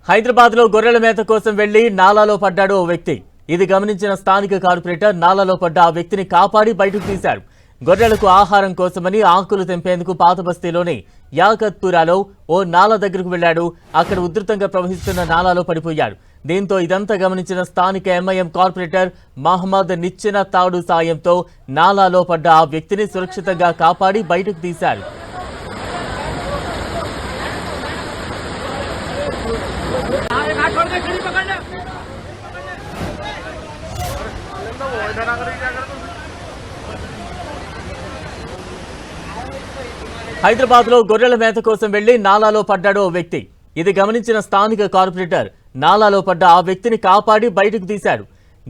హైదరాబాద్ లో గొర్రెల మేత కోసం వెళ్లి నాలాలో పడ్డాడు ఓ వ్యక్తి. ఇది గమనించిన స్థానిక కార్పొరేటర్ నాలాలో పడ్డ ఆ వ్యక్తిని కాపాడి బయటకు తీశారు. గొర్రెలకు ఆహారం కోసమని ఆకులు తెంపేందుకు పాత బస్తీలోని యాకత్పురాలో ఓ నాలా దగ్గరకు వెళ్లాడు. అక్కడ ఉధృతంగా ప్రవహిస్తున్న నాలాలో పడిపోయాడు. దీంతో ఇదంతా గమనించిన స్థానిక ఎంఐఎం కార్పొరేటర్ మహమ్మద్ నిచ్చెన తాడు సాయంతో నాలాలో పడ్డ ఆ వ్యక్తిని సురక్షితంగా కాపాడి బయటకు తీశారు. హైదరాబాద్ లో గొర్రెల మేత కోసం వెళ్లి నాలాలో పడ్డాడు ఓ వ్యక్తి. ఇది గమనించిన స్థానిక కార్పొరేటర్ నాలాలో పడ్డ ఆ వ్యక్తిని కాపాడి బయటకు తీశాడు.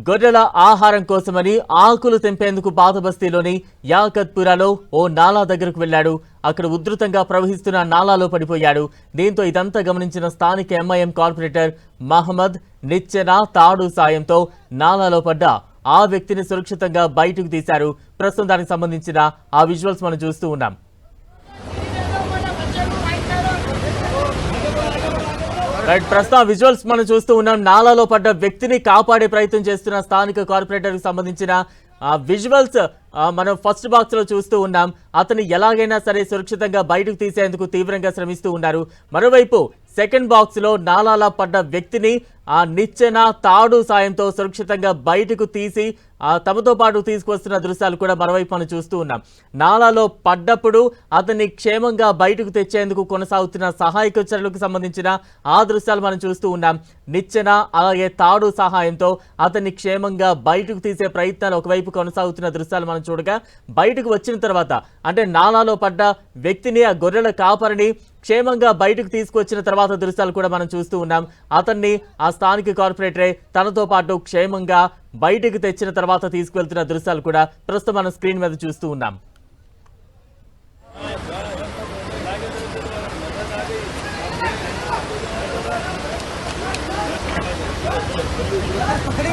గొర్రెల ఆహారం కోసమని ఆకులు తెంపేందుకు పాత బస్తీలోని యాకత్పురాలో ఓ నాలా దగ్గరకు వెళ్లాడు. అక్కడ ఉధృతంగా ప్రవహిస్తున్న నాలాలో పడిపోయాడు. దీంతో ఇదంతా గమనించిన స్థానిక ఎంఐఎం కార్పొరేటర్ మహమ్మద్ నిచ్చెన తాడు సాయంతో నాలాలో పడ్డ ఆ వ్యక్తిని సురక్షితంగా బయటకు తీశారు. ప్రస్తుతం దానికి సంబంధించిన ఆ విజువల్స్ మనం చూస్తూ ఉన్నాం. ప్రస్తుతం విజువల్స్ మనం చూస్తూ ఉన్నాం. నాలాలో పడ్డ వ్యక్తిని కాపాడే ప్రయత్నం చేస్తున్న స్థానిక కార్పొరేటర్ కి సంబంధించిన విజువల్స్ మనం ఫస్ట్ బాక్స్ లో చూస్తూ ఉన్నాం. అతను ఎలాగైనా సరే సురక్షితంగా బయటకు తీసేందుకు తీవ్రంగా శ్రమిస్తూ ఉన్నారు. మరోవైపు సెకండ్ బాక్స్ లో నాలాలా పడ్డ వ్యక్తిని ఆ నిచ్చెన తాడు సాయంతో సురక్షితంగా బయటకు తీసి తమతో పాటు తీసుకొస్తున్న దృశ్యాలు కూడా మరోవైపు మనం చూస్తూ ఉన్నాం. నాలాలో పడ్డప్పుడు అతన్ని క్షేమంగా బయటకు తెచ్చేందుకు కొనసాగుతున్న సహాయక చర్యలకు సంబంధించిన ఆ దృశ్యాలు మనం చూస్తూ ఉన్నాం. నిచ్చెన అలాగే తాడు సహాయంతో అతన్ని క్షేమంగా బయటకు తీసే ప్రయత్నాలు ఒకవైపు కొనసాగుతున్న దృశ్యాలు మనం చూడగా, బయటకు వచ్చిన తర్వాత అంటే నాలాలో పడ్డ వ్యక్తిని ఆ గొర్రెల కాపరిని క్షేమంగా బయటకు తీసుకొచ్చిన తర్వాత దృశ్యాలు కూడా మనం చూస్తూ ఉన్నాం. అతన్ని ఆ స్థానిక కార్పొరేటరే తనతో పాటు క్షేమంగా బయటకు తెచ్చిన తర్వాత తీసుకువెళ్తున్న దృశ్యాలు కూడా ప్రస్తుతం మనం స్క్రీన్ మీద చూస్తూ ఉన్నాం. पकड़ी